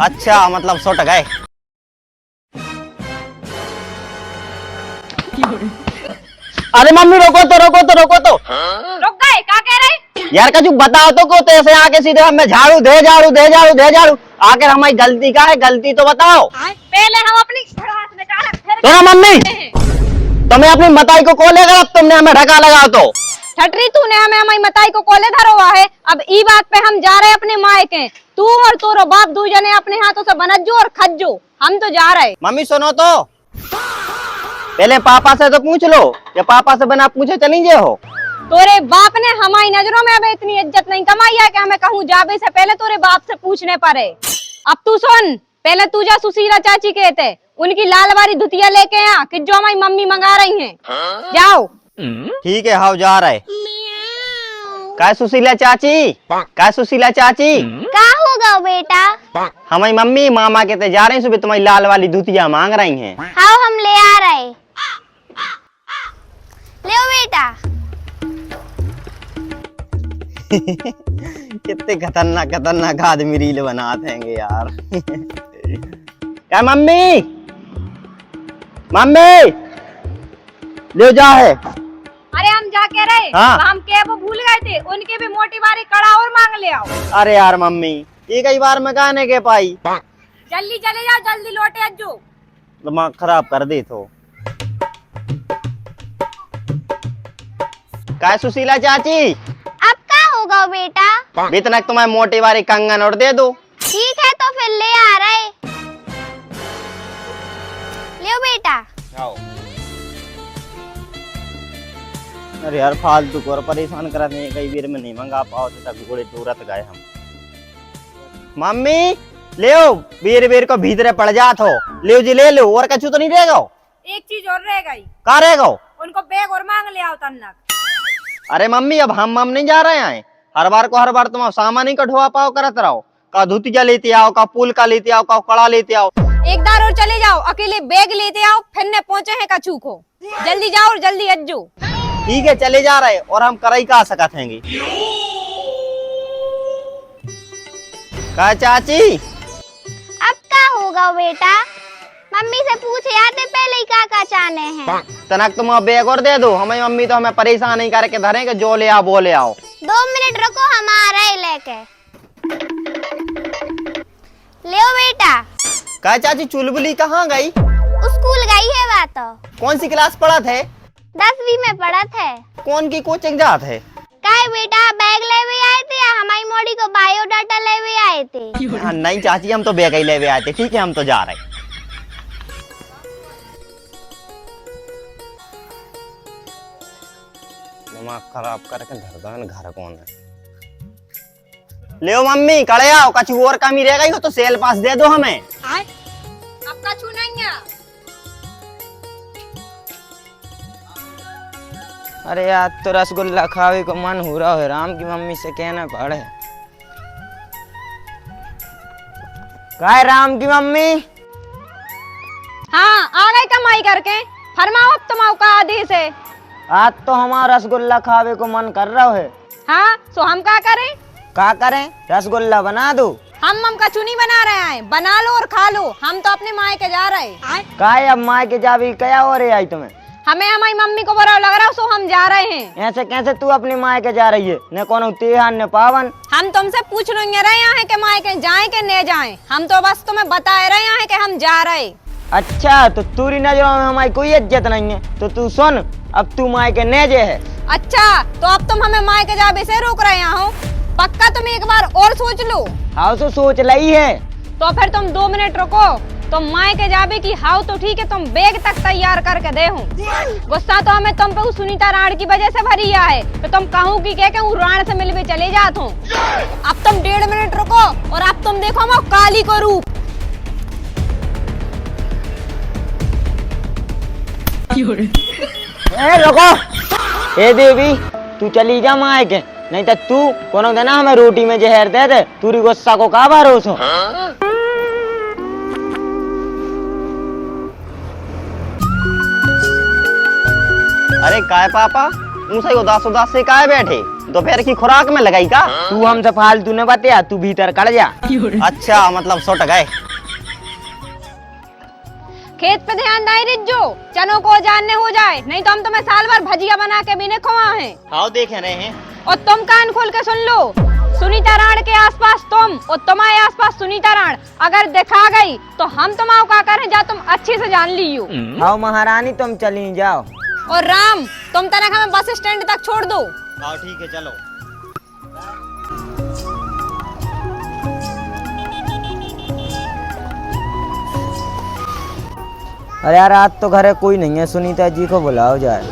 अच्छा मतलब सुट गए। अरे मम्मी रोको तो रोको तो रोको तो। रुक गए, क्या कह रहे? यार कछु बताओ तो को, तो ऐसे आके सीधे हमें झाड़ू दे झाड़ू दे झाड़ू दे झाड़ू। आखिर हमारी गलती क्या है, गलती तो बताओ। पहले हम अपनी भड़ास निकालें, फिर तो ना मम्मी तुम्हें अपनी मताई को कॉल अब तुमने हमें ढका लगाओ तो। छटरी तूने हमें हमारी मताई को कोले धरो हुआ है। अब ई बात पे हम जा रहे अपने मायके, तू और तोरो बाप दू जने अपने हाथों से बनज्जो और खज्जो, हम तो जा रहे। मम्मी सुनो तो, पहले पापा से तो पूछ लो, या पापा से बिना पूछे चली जे हो। तोरे बाप ने हमारी नजरों में अब इतनी इज्जत नहीं कमाई है कि हमें कहूँ जाबे से पहले तोरे बाप से पूछने पड़े। अब तू सुन, पहले तू जा सुशीला चाची कहते उनकी लाल वाली धुतिया लेके आ कि जो हमारी मम्मी मंगा रही हैं। जाओ। ठीक है हाउ जा रहे। काय सुशीला चाची, काय सुशीला चाची, क्या होगा बेटा? हमारी मम्मी मामा कहते जा रहे हैं सुबह तुम्हारी लाल वाली धुतिया मांग रही हैं। हाँ हम ले आ रहे। ले बेटा। कितने खतरनाक खतरनाक आदमी रील बनाते हैं यार। क्या मम्मी, मम्मी ले जा है। अरे हम जा कह रहे, हाँ। हम क्या वो भूल गए थे, उनके भी मोटी बारी कड़ा और मांग ले आओ। अरे यार मम्मी ये कई बार मैं गाने के पाई। जल्दी चले जाओ, जल्दी लौटे अज्जू। दिमाग खराब कर दी तो। काय सुशीला चाची, अब क्या होगा बेटा? इतना तुम्हारे मोटी वाली कंगन और दे दो। ठीक है तो फिर ले आ रहे। ले बेटा। अरे यार फालतू को और परेशान करा नहीं, कई बार में नहीं मंगा पाओ तो तक घोड़े तुरंत गए हम। मम्मी ले बीर बीर को भीतरे पड़ जात हो, ले जी ले लो, और कछु तो नहीं रहेगा। एक चीज और रह गई, कहाँ रहेगा? उनको बैग और मांग ले आओ तन्नक। अरे मम्मी अब हम नहीं जा रहे हैं, हर बार तुम सामान ही कठवा पाओ करत रहो। का धुतिया लेते आओ, का पुल का लेते आओ, का कड़ा लेते आओ। एक दार और चले जाओ, अकेले बैग लेते आओ, फिर ने पहुंचे हैं कछू को। जल्दी जाओ और जल्दी अज्जू। ठीक है चले जा रहे, और हम कराई का सकत हैंगे। का चाची अब क्या होगा बेटा? मम्मी से पूछे आते पहले ही क्या चाहने हैं। तनक तुम बैग और दे दो, हमें मम्मी तो हमें परेशान नहीं करके धरे कि जो ले आओ वो ले आओ। 2 मिनट रुको, हम आ रहे लेके। ले बेटा। का चाची चुलबुली कहाँ गई? स्कूल गई है बात। कौन सी क्लास पढ़ा थे? 10वीं में पढ़ा थे। कौन की कोचिंग जात है? काय बेटा बैग लेवे आए थे या हमारी मोड़ी को बायोडाटा लेवे आए थे? हाँ, नहीं चाची हम तो बैग ही लेवे आए थे। ठीक है हम तो जा रहे। दिमाग खराब करके घर कौन है? ले मम्मी कड़े आओ, कछु और कमी रह गई हो तो सेल पास दे दो हमें। अब कछू नहीं है। अरे यार तो रसगुल्ला खावे को मन हो रहा है, राम की मम्मी से कहना पड़े। काय राम की मम्मी? हाँ आ गए कमाई करके, फरमाओ अब तुम का आदेश है। आज तो हमारा रसगुल्ला खावे को मन कर रहा है। हाँ सो हम क्या करें? क्या करें? रसगुल्ला बना दो। हम कछू नहीं बना रहे हैं, बना लो और खा लो, हम तो अपने माए के जा रहे हैं। काय अब माँ के जाबी क्या हो रही आई तुम्हें? हमें हमारी मम्मी को बुरा लग रहा, सो हम जा रहे हैं। ऐसे कैसे तू अपनी माँ के जा रही है? न कोनो त्योहार न पावन। हम तुमसे पूछ रहे हैं कि माए के जाए के न जाए, हम तो बस तुम्हें बता रहे हैं कि हम जा रहे। अच्छा तो तुरी नजरों में हमारी कोई इज्जत नहीं है, तो तू सुन, अब तू माँ के नेजे है। अच्छा तो अब तुम हमें माए के जाबे से रोक रहे हो? पक्का तुम एक बार और सोच लो। हाँ तो सोच ली है। तो फिर तुम 2 मिनट रुको, तुम माए के जाबे की हाउ तो ठीक है, तुम बैग तक तैयार करके दे हूँ। गुस्सा तो हमें तुम पे सुनीता राण की वजह से भरी है, तो तुम कहूँ की कह के राण से मिलवे चले जात हूँ। अब तुम 1.5 मिनट रुको और अब तुम देखो मैं काली को रूप। रुको, ए देवी तू चली जा माँ के, नहीं तो तू कोनो देना हमें रोटी में जहर दे दे। तुरी गुस्सा को का भरोसा? अरे काय पापा मुझसे उदास उदास से काहे बैठे? दोपहर की खुराक में लगाई का? तू हमसे फालतू न बतिया, तू भीतर कड़ जा। अच्छा मतलब सुट गए। खेत पे ध्यान दाई रिज्जो, चनों को जानने हो जाए, नहीं तो हम तुम्हें साल भर भजिया बना के भी नहीं खवा है। आओ देखे रहे हैं। और तुम कान खोल के सुन लो, सुनीता राण के आसपास तुम और तुम्हारे आसपास सुनीता राण अगर दिखा गई तो हम तुम्हारा का करें, जा तुम अच्छे से जान लियो। आओ महारानी तुम चली जाओ। और राम तुम तनक हमें बस स्टैंड तक छोड़ दो। आओ ठीक है चलो। अरे यार आज तो घरे कोई नहीं है, सुनीता जी को बुलाओ जाए।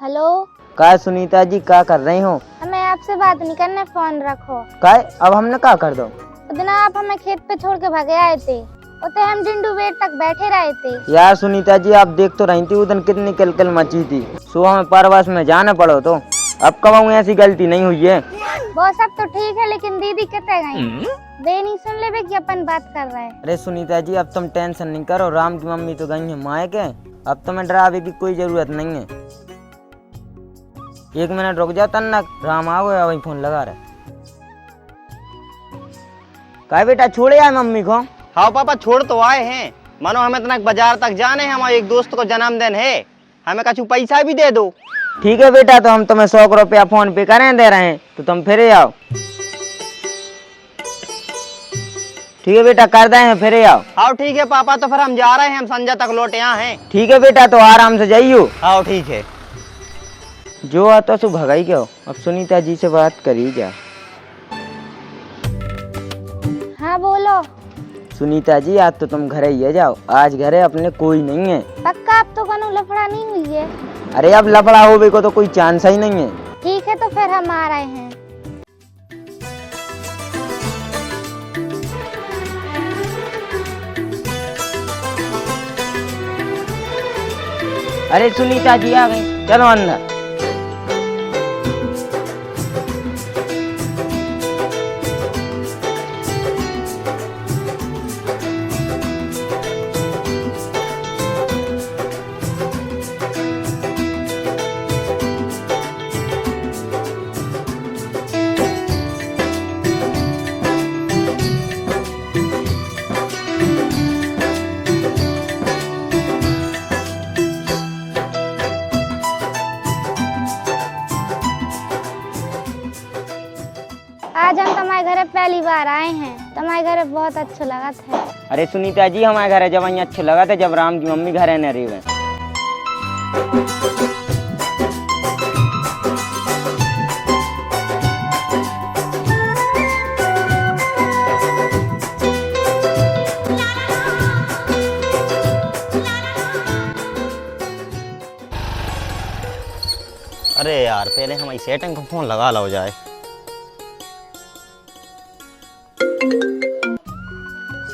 हेलो, का सुनीता जी क्या कर रही हो? हमें आपसे बात नहीं करने, फोन रखो। का अब हमने क्या कर दो? उस दिन आप हमें खेत पे छोड़ के भागे आए थे, उते हम जिंडू वेट तक बैठे रहे थे। यार सुनीता जी आप देख तो रही थी उस दिन कितनी किलकिल मची थी, सुबह में परवास में जाने पड़ो तो अब कब ऐसी गलती नहीं हुई है। वो सब तो ठीक है, लेकिन दीदी कितने गई? वे नहीं सुन ले कि अपन बात कर रहे हैं। अरे सुनीता जी अब तुम टेंशन नहीं करो, राम की मम्मी तो गई है मायके, अब तुम्हें डरावे की कोई जरूरत नहीं है। 1 मिनट रुक जाओ तन्ना, राम आ गया वही फोन लगा रहे। का बेटा छोड़े आए मम्मी को? हाँ पापा छोड़ तो आए हैं, मानो हमें तनक बाजार तक जाने हैं, हमारे एक दोस्त को जन्मदिन है, हमें कछु पैसा भी दे दो। ठीक है बेटा, तो हम तुम्हें 100 रुपया फोन पे करें दे रहे हैं, तो तुम फिर आओ। ठीक है बेटा कर दें, फिर आओ। हाँ ठीक है पापा, तो फिर हम जा रहे हैं, हम संजय तक लौटे यहाँ हैं। ठीक है बेटा, तो आराम से जाइयो। हाँ ठीक है। जो आता सो भगाई क्यों, अब सुनीता जी से बात करी जा। हाँ बोलो। सुनीता जी आज तो तुम घरे ही जाओ, आज घरे अपने कोई नहीं है। पक्का अब तो कनो लफड़ा नहीं हुई है? अरे अब लफड़ा होवे को तो कोई चांस ही नहीं है। ठीक है, तो फिर हम आ रहे हैं। अरे सुनीता जी आ गई, चलो अंदर। आज हम तुम्हारे घर पहली बार आए हैं, तुम्हारे घर बहुत अच्छा लगा था। अरे सुनीता जी हमारे घर जब यहाँ अच्छा लगा था जब राम की मम्मी घर न रही है। अरे यार पहले हमारी सेटिंग को फोन लगा लो जाए।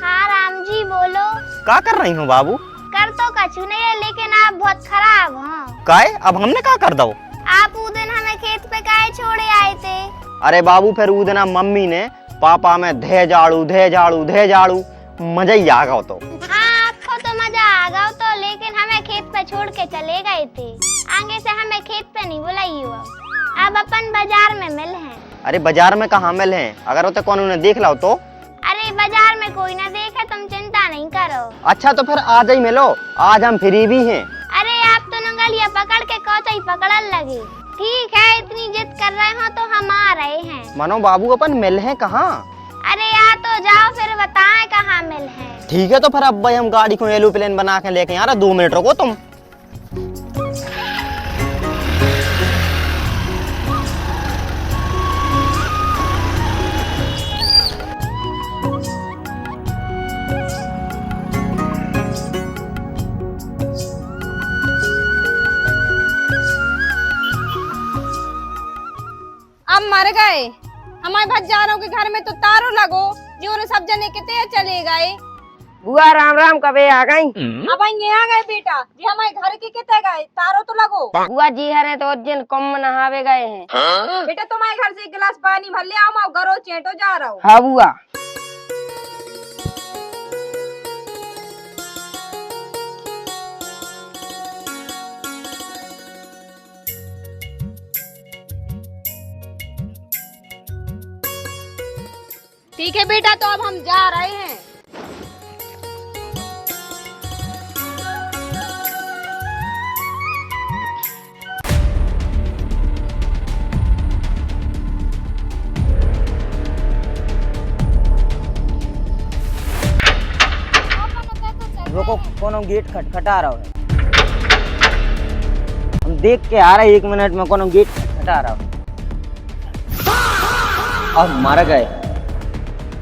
हाँ राम जी बोलो। क्या कर रही हूँ बाबू? कर तो कछु नहीं है, लेकिन आप बहुत खराब हो। काहे अब हमने क्या कर दो? आप उस दिन हमें खेत पे काहे छोड़े आए थे? अरे बाबू फिर उस दिन मम्मी ने पापा में धे झाड़ू मजा ही आ गया। तो हाँ आपको तो मजा आ गया तो, लेकिन हमें खेत पे छोड़ के चले गए थे। आगे से हमें खेत पे नहीं बुलाई हो। अब अपन बाजार में मिल हैं। अरे बाजार में कहाँ मिल हैं? अगर उसे कौन उन्हें देख लो तो? अरे बाजार में कोई ना देखे, तुम चिंता नहीं करो। अच्छा तो फिर आज ही मिलो, आज हम फ्री भी हैं। अरे आप तो नंगलिया पकड़ के कौचई पकड़न लगे। ठीक है, इतनी जिद कर रहे हो तो हम आ रहे हैं। मानो बाबू अपन मिल हैं कहाँ? अरे आ तो जाओ, फिर बताएं कहाँ मिल हैं। ठीक है तो फिर अब भाई हम गाड़ी को एरोप्लेन बना के लेके आ रहे, 2 मिनट रुको तुम। अब मर गए हमारे भज्जारों के घर में तो तारो लगो, जो उन्हें सब जने कितने चले गए। बुआ राम राम कबे आ गई? अब ये आ गए बेटा जी, हमारे घर के कितने गए, तारो तो लगो। बुआ जी हरे तो उस दिन कुंभ नहावे गए हैं। बेटा तुम्हारे घर से 1 गिलास पानी भर ले आओ, मैं घरों चेटो जा रहा हूँ। हाँ बुआ। ठीक है बेटा, तो अब हम जा रहे हैं। रुको, कोनो गेट खटखटा रहा है। हम देख के आ रहे 1 मिनट में, कोनो गेट खटखटा रहा है। अब मर गए।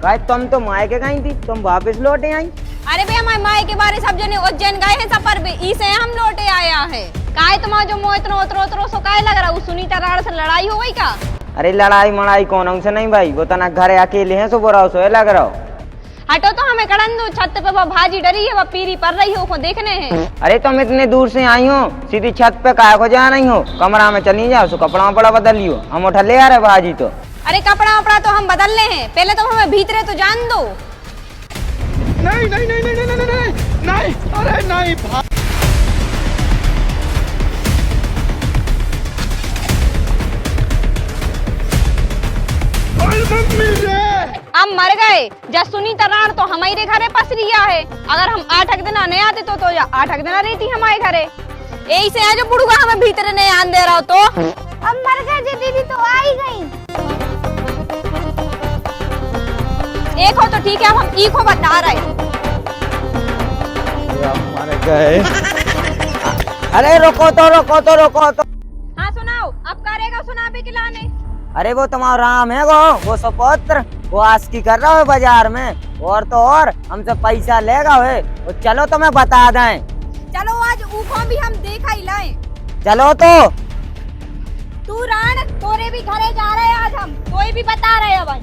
काय तुम तो मायके गई थी, तुम वापस लौटे आई। अरे भैया, हमारे माए के बारे सब जने उज्जैन गए हैं सफर पे, इसे हम लौटे आया है। काय तुम्हारा जो मोह इतना उतरो सो काय लग रहा है? सुनीता राण से लड़ाई हो गई का? अरे लड़ाई मड़ाई कौन से नहीं भाई, वो तना घर अकेले हैं, सो बोरा सो लग रहा हो। हटो तो हमें कड़न दो, छत पे वो भाजी डरी है, वो पीरी पड़ रही हो, को देखने हैं। अरे तुम इतने दूर से आई हो, सीधी छत पे काय को जा रही हो? कमरा में चली जाओ, सो कपड़ा वपड़ा बदल लियो, हम उठा ले आ रहे भाजी। तो अरे कपड़ा वपड़ा तो हम बदल ले हैं, पहले तो हमें भीतरे तो जान दो। नहीं नहीं नहीं नहीं नहीं नहीं नहीं नहीं, अरे नहीं मम्मी रे, हम मर गए। जब सुनीता राण तो हमारे घरे पस रिया है, अगर हम 8 दिन नहीं आते तो 8 दिन रहती हमारे घरे। यही से जो बुढ़वा हमें भीतर नहीं आन दे रहा हो। तो अब मर गए जी, दीदी तो आ ही गई। एक हो तो ठीक है, अब हम ई को बता रहे। मर गए। अरे रोको तो, रोको तो, रोको तो। हाँ सुनाओ, अब करेगा सुना भी खिलाने। अरे वो तुम्हारा राम है, वो सुपुत्र, वो आस्की कर रहा है बाजार में, और तो और हमसे पैसा लेगा है। वो चलो तुम्हें बता दें। चलो आज ऊखों भी हम देखा ही लाए। चलो तो। तू राण, तोरे भी घरे जा रहे हैं आज हम, कोई भी बता रहे हैं भाई।